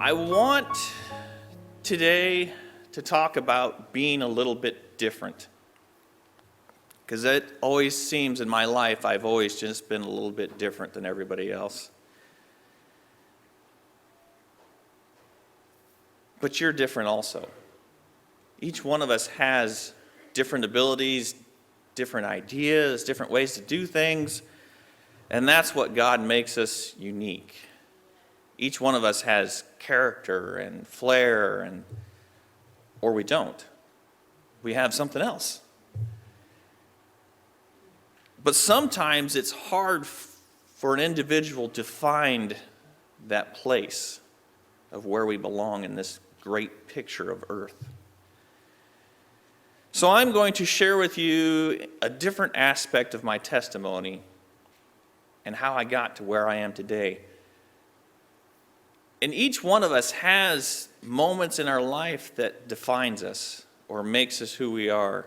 I want today to talk about being a little bit different. Because it always seems in my life I've always just been a little bit different than everybody else. But you're different also. Each one of us has different abilities, different ideas, different ways to do things, and that's what God makes us unique. Each one of us has character and flair, or we don't. We have something else. But sometimes it's hard for an individual to find that place of where we belong in this great picture of earth. So I'm going to share with you a different aspect of my testimony and how I got to where I am today. And each one of us has moments in our life that defines us or makes us who we are.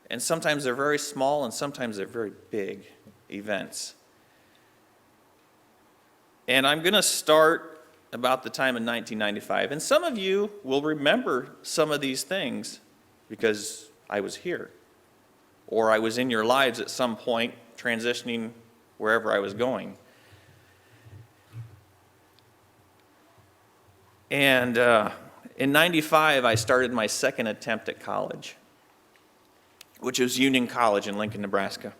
And sometimes they're very small and sometimes they're very big events. And I'm going to start about the time in 1995. And some of you will remember some of these things because I was here. Or I was in your lives at some point transitioning wherever I was going. And in 95, I started my second attempt at college, which was Union College in Lincoln, Nebraska.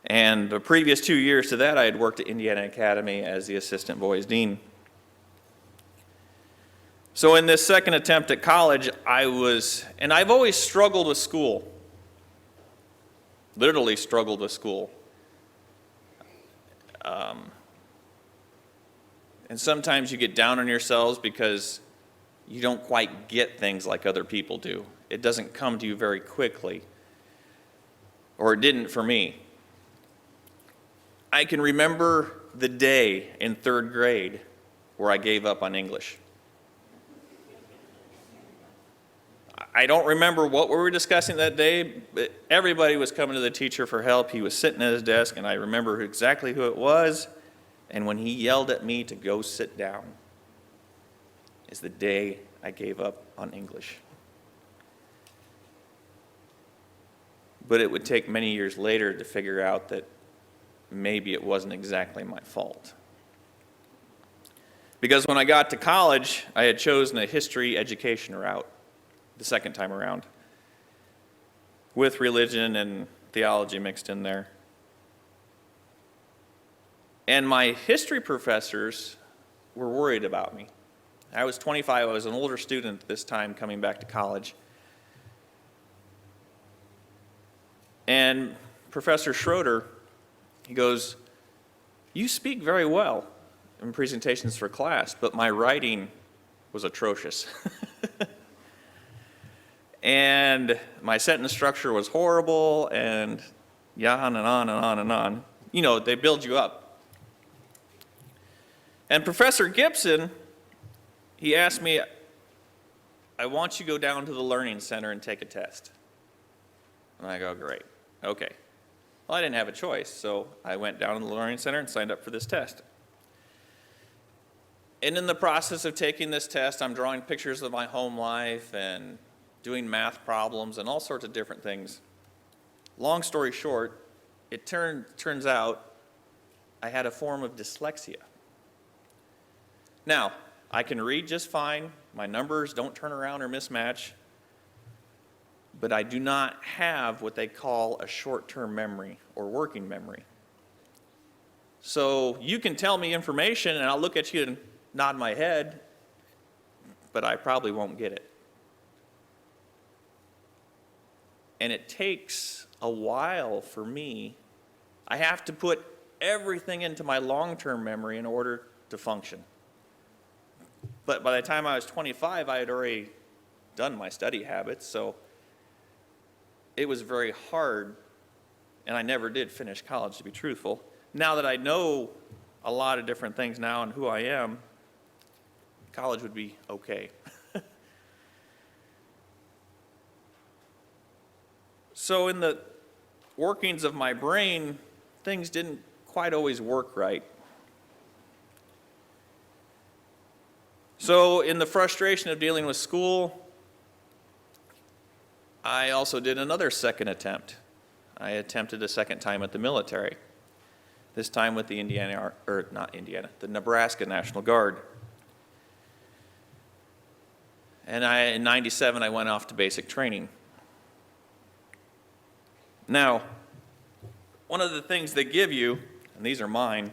And the previous 2 years to that, I had worked at Indiana Academy as the assistant boys dean. So in this second attempt at college, and I've always struggled with school. Literally struggled with school. And sometimes you get down on yourselves because you don't quite get things like other people do. It doesn't come to you very quickly. Or it didn't for me. I can remember the day in third grade where I gave up on English. I don't remember what we were discussing that day, but everybody was coming to the teacher for help. He was sitting at his desk, and I remember exactly who it was. And when he yelled at me to go sit down, is the day I gave up on English. But it would take many years later to figure out that maybe it wasn't exactly my fault. Because when I got to college, I had chosen a history education route the second time around, with religion and theology mixed in there. And my history professors were worried about me. I was 25, I was an older student at this time coming back to college. And Professor Schroeder, he goes, "You speak very well in presentations for class, but my writing was atrocious." And my sentence structure was horrible, and on and on and on and on. You know, they build you up. And Professor Gibson, he asked me, "I want you to go down to the Learning Center and take a test." And I go, "Great, okay." Well, I didn't have a choice, so I went down to the Learning Center and signed up for this test. And in the process of taking this test, I'm drawing pictures of my home life and doing math problems and all sorts of different things. Long story short, it turns out I had a form of dyslexia. Now, I can read just fine, my numbers don't turn around or mismatch, but I do not have what they call a short-term memory or working memory. So you can tell me information and I'll look at you and nod my head, but I probably won't get it. And it takes a while for me. I have to put everything into my long-term memory in order to function. But by the time I was 25, I had already done my study habits, so it was very hard, and I never did finish college, to be truthful. Now that I know a lot of different things now and who I am, college would be okay. So in the workings of my brain, things didn't quite always work right. So in the frustration of dealing with school, I also did another second attempt. I attempted a second time at the military, this time with the the Nebraska National Guard. And in 97, I went off to basic training. Now, one of the things they give you, and these are mine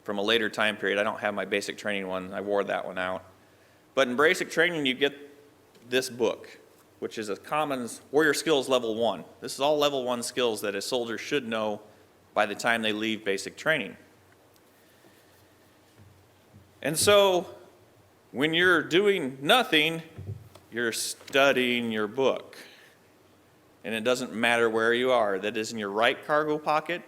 from a later time period. I don't have my basic training one. I wore that one out. But in basic training, you get this book, which is a Commons Warrior Skills Level 1. This is all Level 1 skills that a soldier should know by the time they leave basic training. And so, when you're doing nothing, you're studying your book. And it doesn't matter where you are. That is in your right cargo pocket,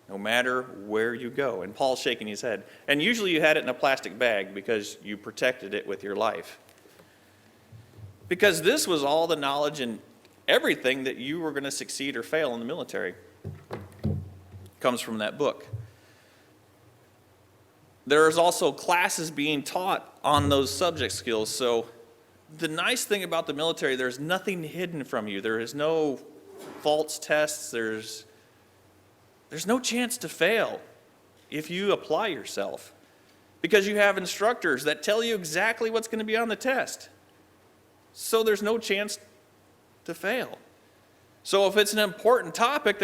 no matter where you go. And Paul's shaking his head. And usually you had it in a plastic bag because you protected it with your life. Because this was all the knowledge and everything that you were going to succeed or fail in the military. Comes from that book. There's also classes being taught on those subject skills. So the nice thing about the military, there's nothing hidden from you. There is no false tests. There's no chance to fail if you apply yourself, because you have instructors that tell you exactly what's going to be on the test. So there's no chance to fail. So if it's an important topic,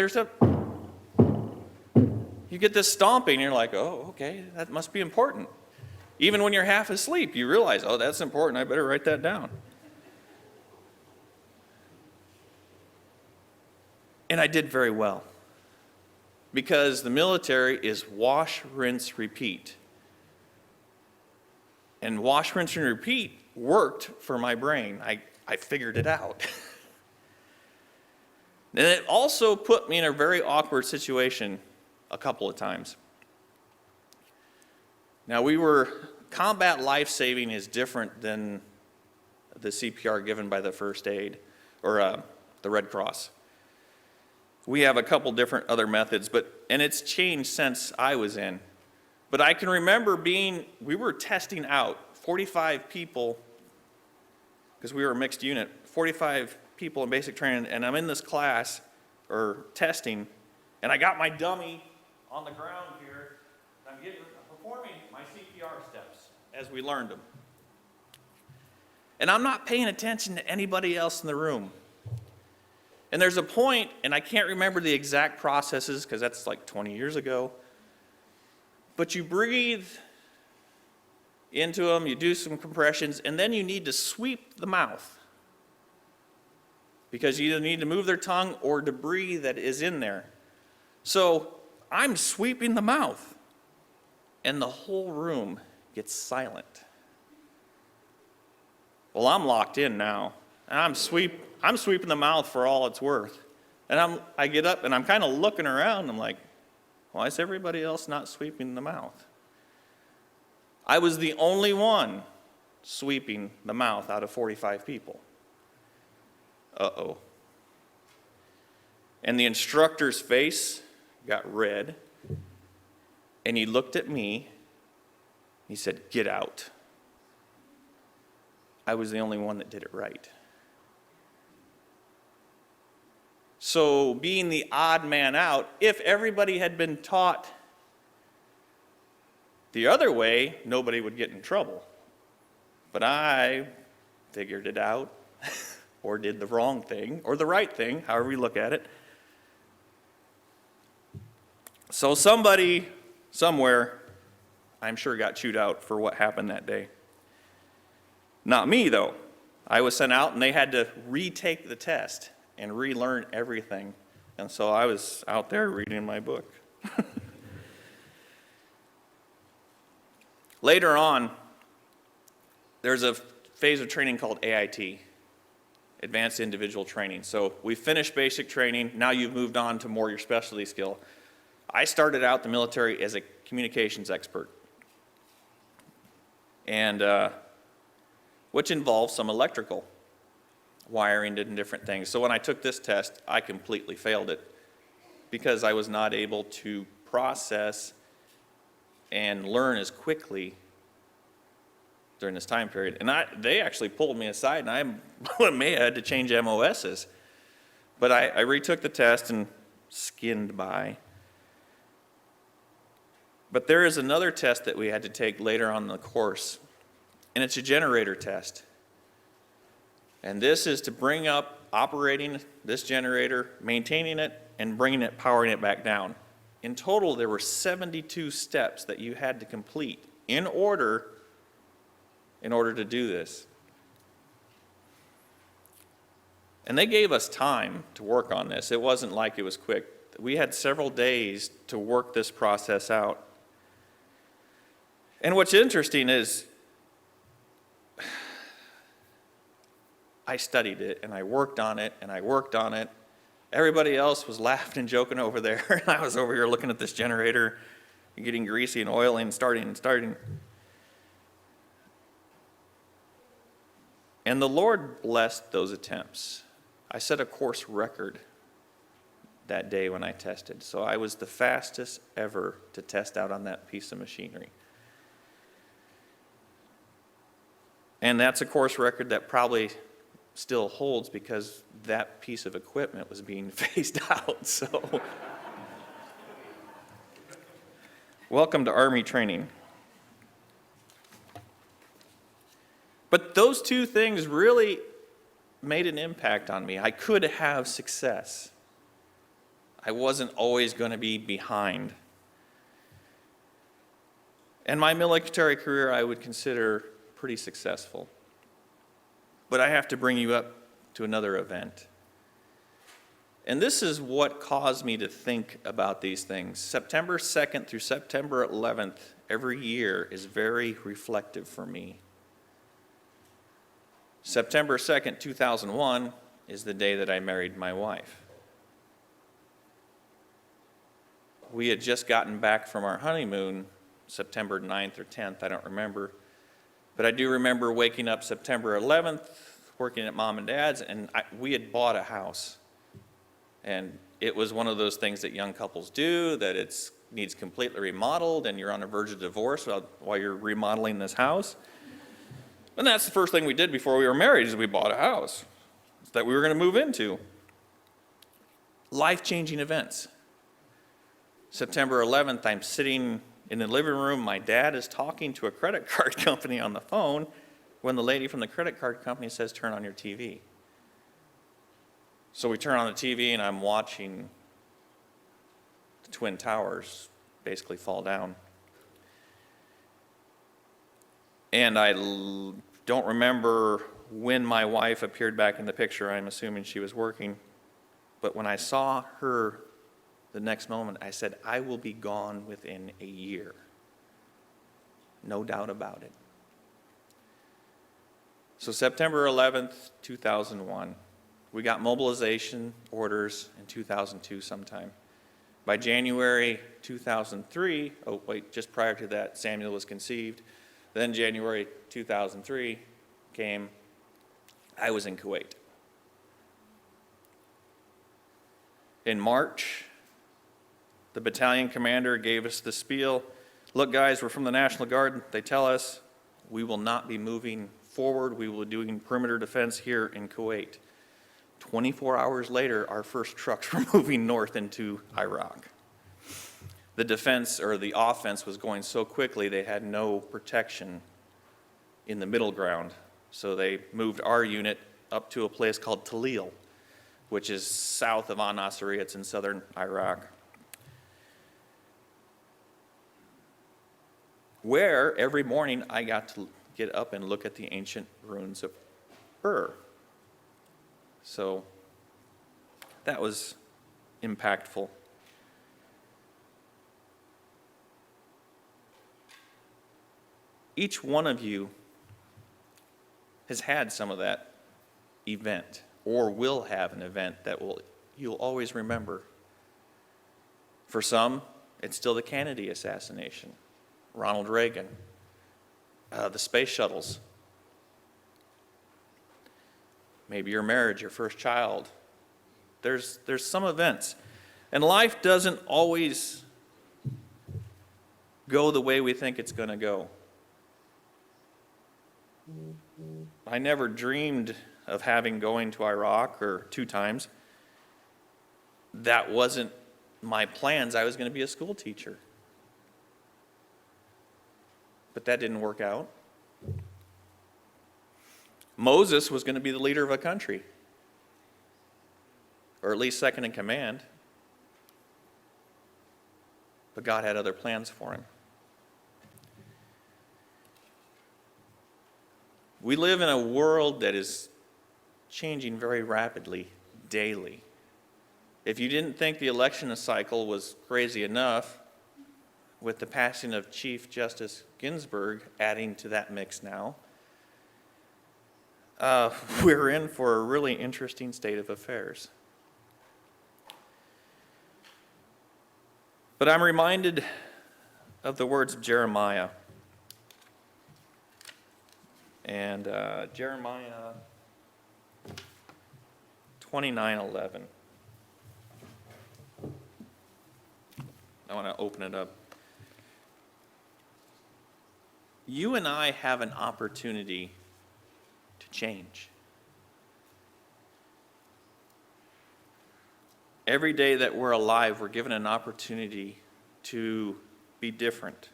you get this stomping, and you're like, oh, okay, that must be important. Even when you're half asleep, you realize, oh, that's important, I better write that down. And I did very well, because the military is wash, rinse, repeat. And wash, rinse, and repeat worked for my brain. I figured it out. And it also put me in a very awkward situation a couple of times. Now, combat life-saving is different than the CPR given by the first aid, or the Red Cross. We have a couple different other methods, and it's changed since I was in. But I can remember we were testing out 45 people, because we were a mixed unit, 45 people in basic training, and I'm in this class, or testing, and I got my dummy on the ground here, and I'm performing my CPR steps as we learned them. And I'm not paying attention to anybody else in the room. And there's a point, and I can't remember the exact processes because that's like 20 years ago, but you breathe into them, you do some compressions, and then you need to sweep the mouth, because you either need to move their tongue or debris that is in there. So I'm sweeping the mouth, and the whole room gets silent. Well, I'm locked in now, and I'm sweeping the mouth for all it's worth. And I get up, and I'm kind of looking around. I'm like, why is everybody else not sweeping the mouth? I was the only one sweeping the mouth out of 45 people. Uh-oh. And the instructor's face got red, and he looked at me. He said, "Get out." I was the only one that did it right. So being the odd man out, if everybody had been taught the other way, nobody would get in trouble. But I figured it out, or did the wrong thing, or the right thing, however you look at it. So somebody, somewhere, I'm sure got chewed out for what happened that day. Not me, though. I was sent out, and they had to retake the test and relearn everything. And so I was out there reading my book. Later on, there's a phase of training called AIT, Advanced Individual Training. So we finished basic training. Now you've moved on to more your specialty skill. I started out the military as a communications expert, and which involves some electrical wiring and different things. So when I took this test, I completely failed it because I was not able to process and learn as quickly during this time period. And they actually pulled me aside, and I may have had to change MOSs. But I retook the test and skinned by. But there is another test that we had to take later on in the course, and it's a generator test. And this is to bring up operating this generator, maintaining it, and bringing it, powering it back down. In total, there were 72 steps that you had to complete in order to do this. And they gave us time to work on this. It wasn't like it was quick. We had several days to work this process out. And what's interesting is I studied it, and I worked on it, and I worked on it. Everybody else was laughing and joking over there, and I was over here looking at this generator, getting greasy and oily and starting. And the Lord blessed those attempts. I set a course record that day when I tested, so I was the fastest ever to test out on that piece of machinery. And that's a course record that probably still holds because that piece of equipment was being phased out. So, welcome to Army training. But those two things really made an impact on me. I could have success. I wasn't always going to be behind. And my military career I would consider pretty successful. But I have to bring you up to another event. And this is what caused me to think about these things. September 2nd through September 11th every year is very reflective for me. September 2nd, 2001 is the day that I married my wife. We had just gotten back from our honeymoon, September 9th or 10th, I don't remember. But I do remember waking up September 11th, working at Mom and Dad's, and we had bought a house. And it was one of those things that young couples do, that it needs completely remodeled, and you're on the verge of divorce while you're remodeling this house. And that's the first thing we did before we were married, is we bought a house that we were going to move into. Life-changing events. September 11th, I'm sitting in the living room. My dad is talking to a credit card company on the phone when the lady from the credit card company says, "Turn on your TV." So we turn on the TV, and I'm watching the Twin Towers basically fall down. And I don't remember when my wife appeared back in the picture. I'm assuming she was working. But when I saw her the next moment, I said, I will be gone within a year. No doubt about it. So September 11th, 2001, we got mobilization orders in 2002 sometime. By January 2003, just prior to that, Samuel was conceived. Then January 2003 came, I was in Kuwait. In March, the battalion commander gave us the spiel. Look, guys, we're from the National Guard. They tell us we will not be moving forward. We will be doing perimeter defense here in Kuwait. 24 hours later, our first trucks were moving north into Iraq. The defense, or the offense, was going so quickly they had no protection in the middle ground. So they moved our unit up to a place called Talil, which is south of An-Nasiriyah. It's in southern Iraq, where every morning I got to get up and look at the ancient ruins of Ur. So that was impactful. Each one of you has had some of that event, or will have an event that you'll always remember. For some, it's still the Kennedy assassination, Ronald Reagan, the space shuttles, maybe your marriage, your first child. There's some events. And life doesn't always go the way we think it's going to go. I never dreamed of having going to Iraq or 2 times. That wasn't my plans. I was going to be a school teacher. But that didn't work out. Moses was going to be the leader of a country, or at least second in command. But God had other plans for him. We live in a world that is changing very rapidly, daily. If you didn't think the election cycle was crazy enough, with the passing of Chief Justice Ginsburg adding to that mix now, we're in for a really interesting state of affairs. But I'm reminded of the words of Jeremiah. And Jeremiah 29:11. I want to open it up. You and I have an opportunity to change. Every day that we're alive, we're given an opportunity to be different,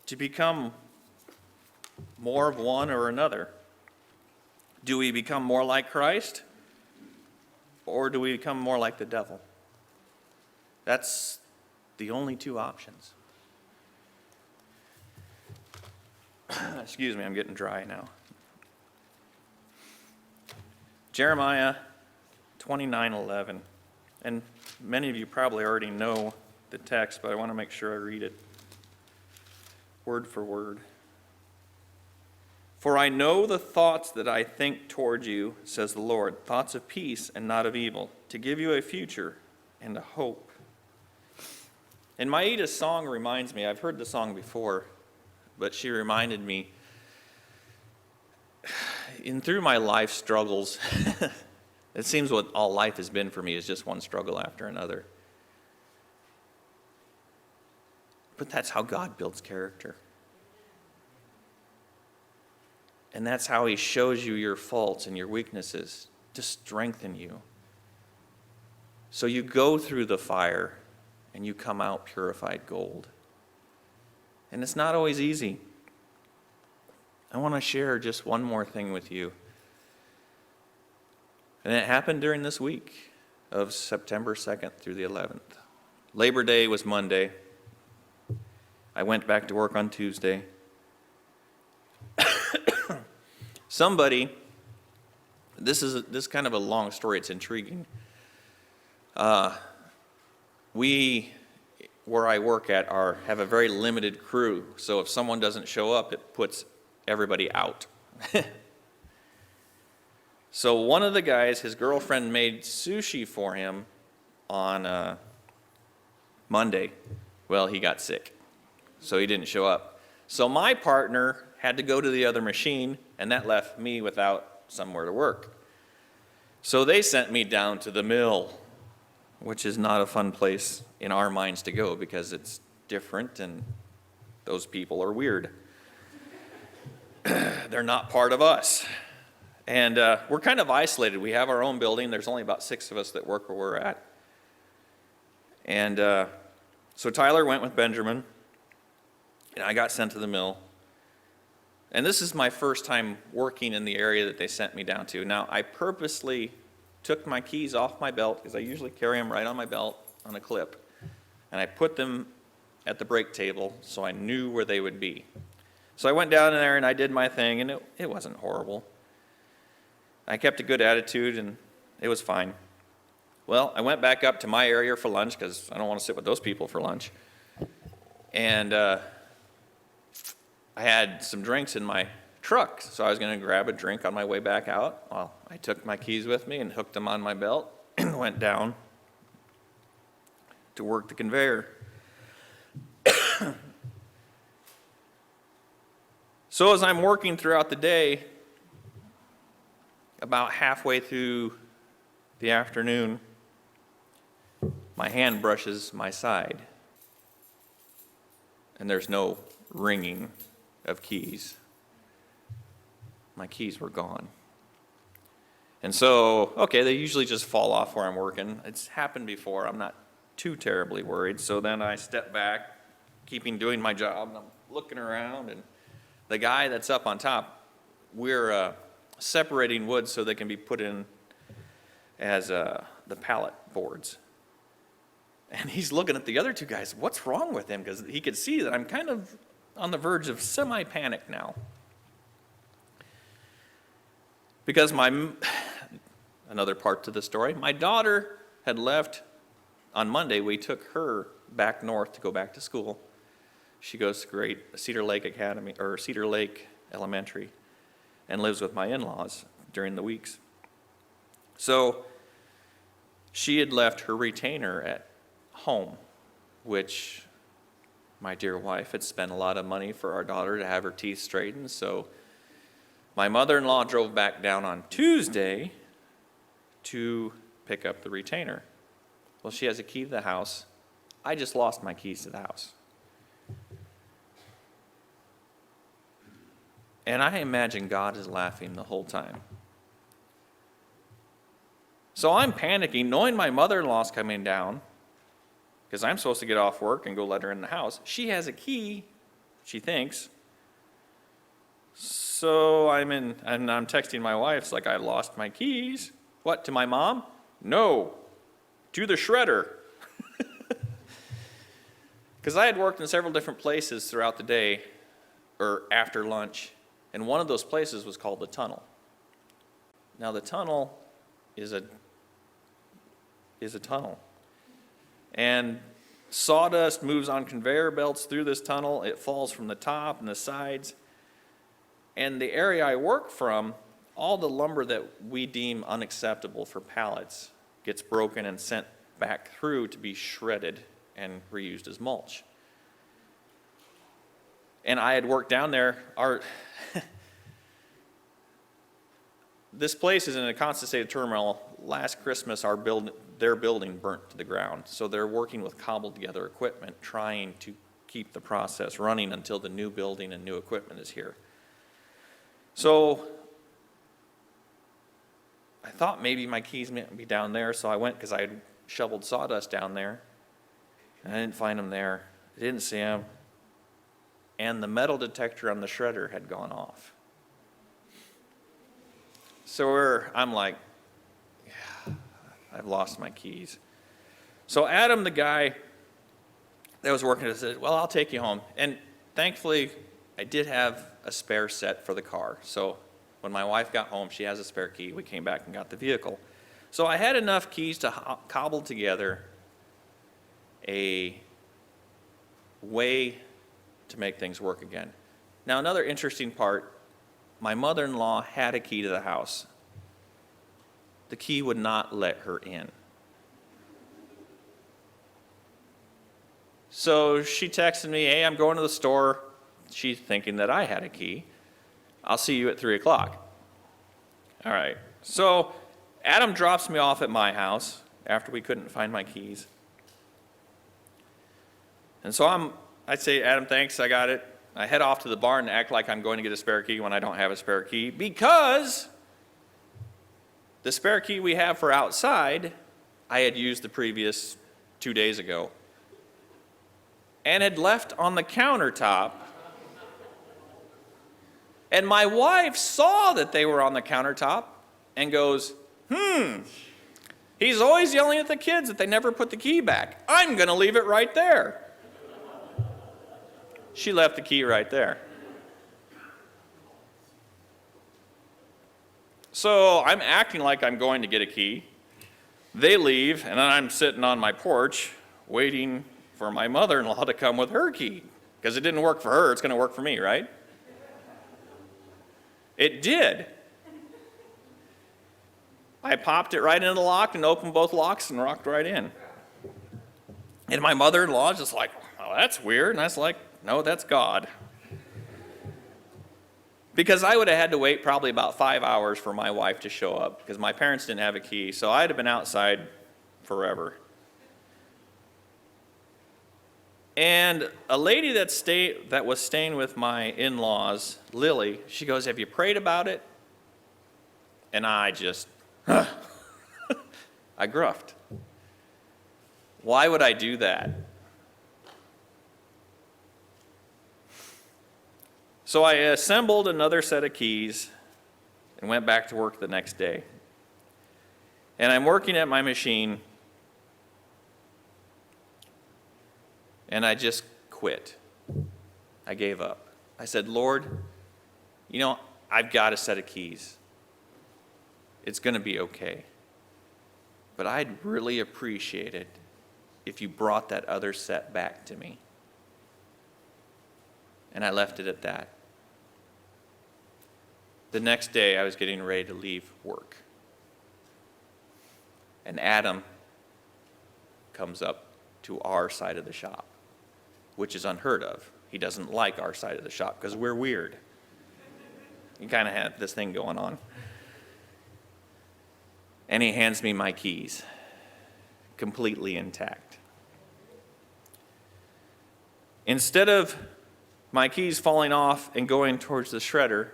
to become more of one or another. Do we become more like Christ, or do we become more like the devil? That's the only 2 options. Excuse me, I'm getting dry now. Jeremiah 29:11. And many of you probably already know the text, but I want to make sure I read it word for word. For I know the thoughts that I think toward you, says the Lord, thoughts of peace and not of evil, to give you a future and a hope. And Maida's song reminds me, I've heard the song before, but she reminded me, through my life struggles, it seems what all life has been for me is just one struggle after another. But that's how God builds character. And that's how he shows you your faults and your weaknesses to strengthen you. So you go through the fire and you come out purified gold. And it's not always easy. I want to share just one more thing with you. And it happened during this week of September 2nd through the 11th. Labor Day was Monday. I went back to work on Tuesday. Somebody, this is kind of a long story, it's intriguing. We, where I work at, have a very limited crew. So if someone doesn't show up, it puts everybody out. So one of the guys, his girlfriend made sushi for him on Monday. Well, he got sick, so he didn't show up. So my partner had to go to the other machine, and that left me without somewhere to work. So they sent me down to the mill, which is not a fun place in our minds to go because it's different and those people are weird. They're not part of us. And we're kind of isolated. We have our own building. There's only about 6 of us that work where we're at. And so Tyler went with Benjamin, and I got sent to the mill. And this is my first time working in the area that they sent me down to. Now, I purposely took my keys off my belt, because I usually carry them right on my belt on a clip. And I put them at the break table so I knew where they would be. So I went down there and I did my thing, and it wasn't horrible. I kept a good attitude, and it was fine. Well, I went back up to my area for lunch, because I don't want to sit with those people for lunch. And I had some drinks in my truck, so I was going to grab a drink on my way back out. Well, I took my keys with me and hooked them on my belt and went down to work the conveyor. So as I'm working throughout the day, about halfway through the afternoon, my hand brushes my side, and there's no ringing of keys. My keys were gone. And so, okay, they usually just fall off where I'm working. It's happened before. I'm not too terribly worried. So then I step back, doing my job, and I'm looking around, and the guy that's up on top, we're separating wood so they can be put in as the pallet boards. And he's looking at the other two guys. What's wrong with him? Because he could see that I'm kind of on the verge of semi-panic now. Because another part to the story, my daughter had left on Monday. We took her back north to go back to school. She goes to Cedar Lake Academy, or Cedar Lake Elementary, and lives with my in-laws during the weeks. So she had left her retainer at home, which my dear wife had spent a lot of money for our daughter to have her teeth straightened. So my mother-in-law drove back down on Tuesday to pick up the retainer. Well, she has a key to the house. I just lost my keys to the house. And I imagine God is laughing the whole time. So I'm panicking, knowing my mother-in-law's coming down, because I'm supposed to get off work and go let her in the house. She has a key, she thinks. So I'm texting my wife. It's like, I lost my keys. What, to my mom? No, to the shredder. Because I had worked in several different places throughout the day, or after lunch, and one of those places was called the tunnel. Now the tunnel is a tunnel. And sawdust moves on conveyor belts through this tunnel. It falls from the top and the sides. And the area I work from, all the lumber that we deem unacceptable for pallets gets broken and sent back through to be shredded and reused as mulch. And I had worked down there. This place is in a constant state of turmoil. Last Christmas, their building burnt to the ground. So they're working with cobbled together equipment, trying to keep the process running until the new building and new equipment is here. So I thought maybe my keys might be down there, so I went because I had shoveled sawdust down there. And I didn't find them there. I didn't see them. And the metal detector on the shredder had gone off. So I'm like, yeah, I've lost my keys. So Adam, the guy that was working, said, well, I'll take you home. And thankfully, I did have a spare set for the car. So when my wife got home, she has a spare key. We came back and got the vehicle. So I had enough keys to cobble together a way to make things work again. Now, another interesting part, my mother-in-law had a key to the house. The key would not let her in. So she texted me, hey, I'm going to the store. She's thinking that I had a key. I'll see you at 3 o'clock. All right. So Adam drops me off at my house after we couldn't find my keys. And so I'd say, Adam, thanks, I got it. I head off to the barn and act like I'm going to get a spare key when I don't have a spare key, because the spare key we have for outside, I had used the previous 2 days ago and had left on the countertop. And my wife saw that they were on the countertop and goes, he's always yelling at the kids that they never put the key back. I'm going to leave it right there. She left the key right there. So I'm acting like I'm going to get a key. They leave, and then I'm sitting on my porch waiting for my mother-in-law to come with her key. Because it didn't work for her, it's going to work for me, right? It did. I popped it right into the lock and opened both locks and rocked right in. And my mother-in-law is just like, oh, that's weird. And I was like, no, that's God. Because I would have had to wait probably about 5 hours for my wife to show up, because my parents didn't have a key, so I'd have been outside forever. And a lady that was staying with my in-laws, Lily, she goes, "Have you prayed about it?" And I just, I gruffed. Why would I do that? So I assembled another set of keys and went back to work the next day. And I'm working at my machine, and I just quit. I gave up. I said, "Lord, I've got a set of keys. It's going to be okay. But I'd really appreciate it if you brought that other set back to me." And I left it at that. The next day, I was getting ready to leave work. And Adam comes up to our side of the shop, which is unheard of. He doesn't like our side of the shop because we're weird. He kind of had this thing going on. And he hands me my keys, completely intact. Instead of my keys falling off and going towards the shredder,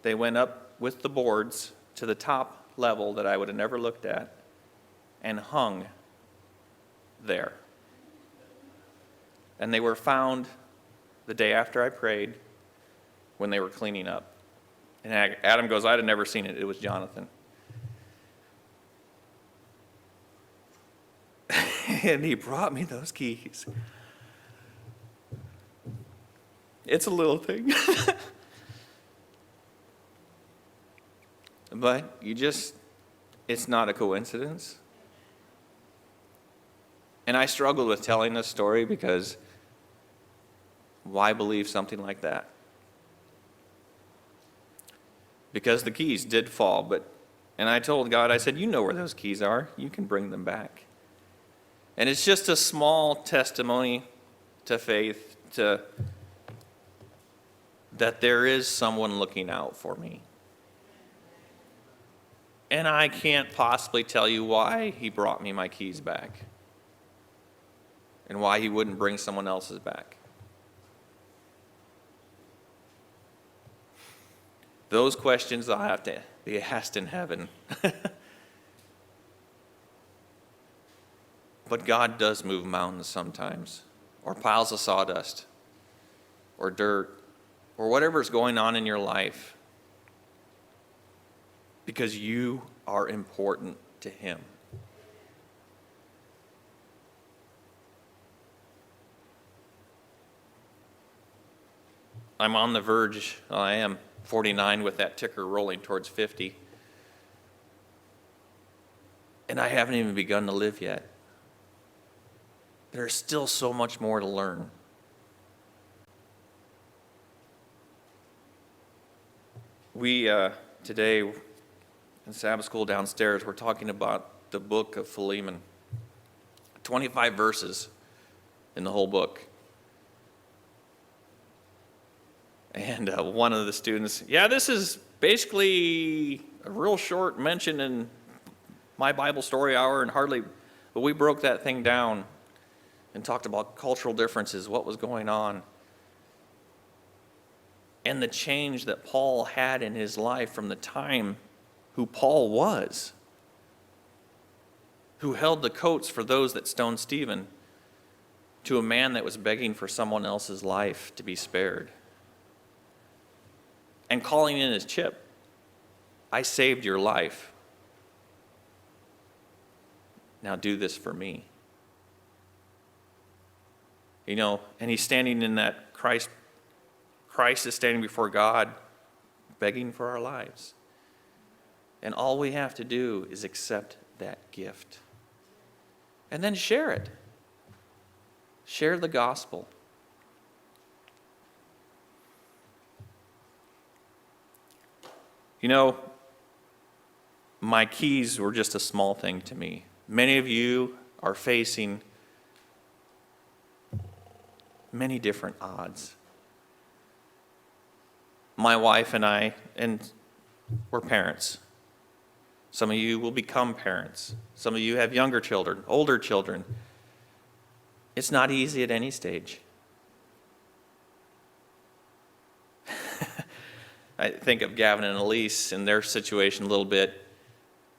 they went up with the boards to the top level that I would have never looked at and hung there. And they were found the day after I prayed when they were cleaning up. And Adam goes, "I'd have never seen it. It was Jonathan." And he brought me those keys. It's a little thing. But it's not a coincidence. And I struggled with telling this story because why believe something like that? Because the keys did fall, and I told God, I said, "You know where those keys are. You can bring them back." And it's just a small testimony to faith, that there is someone looking out for me. And I can't possibly tell you why he brought me my keys back and why he wouldn't bring someone else's back. Those questions will have to be asked in heaven. But God does move mountains sometimes, or piles of sawdust, or dirt, or whatever's going on in your life, because you are important to Him. I'm on the verge, I am 49 with that ticker rolling towards 50, and I haven't even begun to live yet. There's still so much more to learn. We, today, in Sabbath school downstairs, we're talking about the book of Philemon. 25 verses in the whole book. And one of the students, this is basically a real short mention in my Bible story hour, but we broke that thing down and talked about cultural differences, what was going on, and the change that Paul had in his life from the time who Paul was, who held the coats for those that stoned Stephen, to a man that was begging for someone else's life to be spared. And calling in his chip, "I saved your life. Now do this for me." And he's standing in that Christ is standing before God, begging for our lives. And all we have to do is accept that gift. And then share it. Share the gospel. My keys were just a small thing to me. Many of you are facing many different odds. My wife and I, we're parents. Some of you will become parents. Some of you have younger children, older children. It's not easy at any stage. I think of Gavin and Elise and their situation a little bit,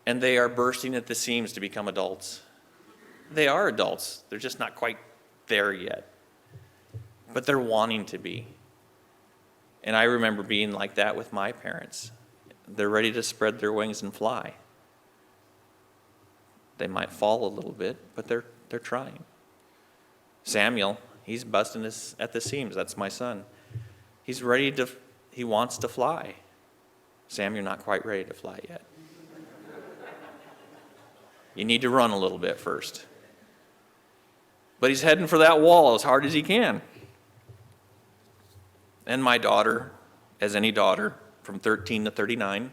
and they are bursting at the seams to become adults. They are adults. They're just not quite there yet. But they're wanting to be. And I remember being like that with my parents. They're ready to spread their wings and fly. They might fall a little bit, but they're trying. Samuel, he's busting at the seams. That's my son. He wants to fly. Sam, you're not quite ready to fly yet. You need to run a little bit first. But he's heading for that wall as hard as he can. And my daughter, as any daughter, from 13 to 39,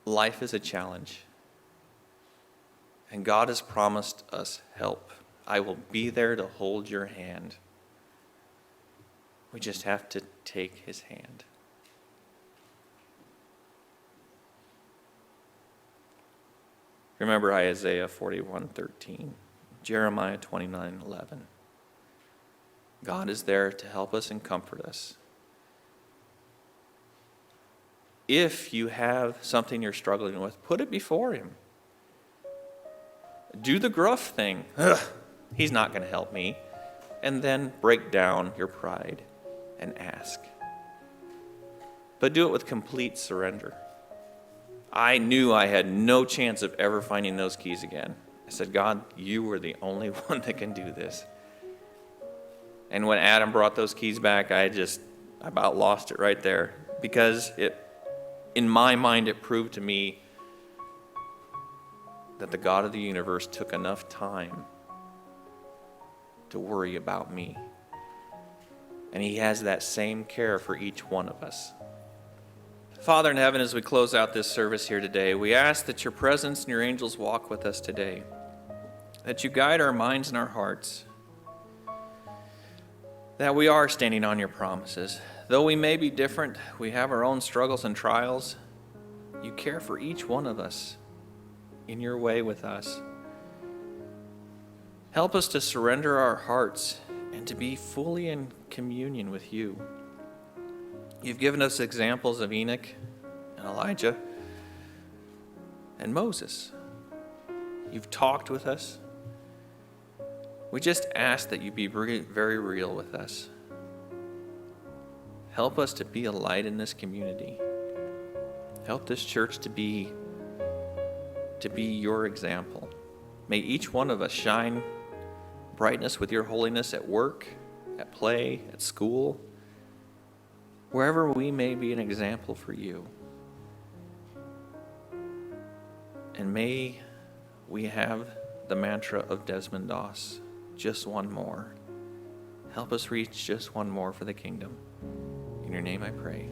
life is a challenge. And God has promised us help. I will be there to hold your hand. We just have to take his hand. Remember Isaiah 41:13, Jeremiah 29:11. God is there to help us and comfort us. If you have something you're struggling with, put it before him. Do the gruff thing. Ugh, he's not going to help me. And then break down your pride and ask. But do it with complete surrender. I knew I had no chance of ever finding those keys again. I said, God, you were the only one that can do this. And when Adam brought those keys back, I about lost it right there. Because in my mind, it proved to me that the God of the universe took enough time to worry about me. And he has that same care for each one of us. Father in heaven, as we close out this service here today, we ask that your presence and your angels walk with us today, that you guide our minds and our hearts, that we are standing on your promises. Though we may be different, we have our own struggles and trials, you care for each one of us in your way with us. Help us to surrender our hearts and to be fully in communion with you. You've given us examples of Enoch and Elijah and Moses. You've talked with us. We just ask that you be very real with us. Help us to be a light in this community. Help this church to be your example. May each one of us shine brightness with your holiness at work, at play, at school, wherever we may be an example for you. And may we have the mantra of Desmond Doss, just one more. Help us reach just one more for the kingdom. In your name I pray.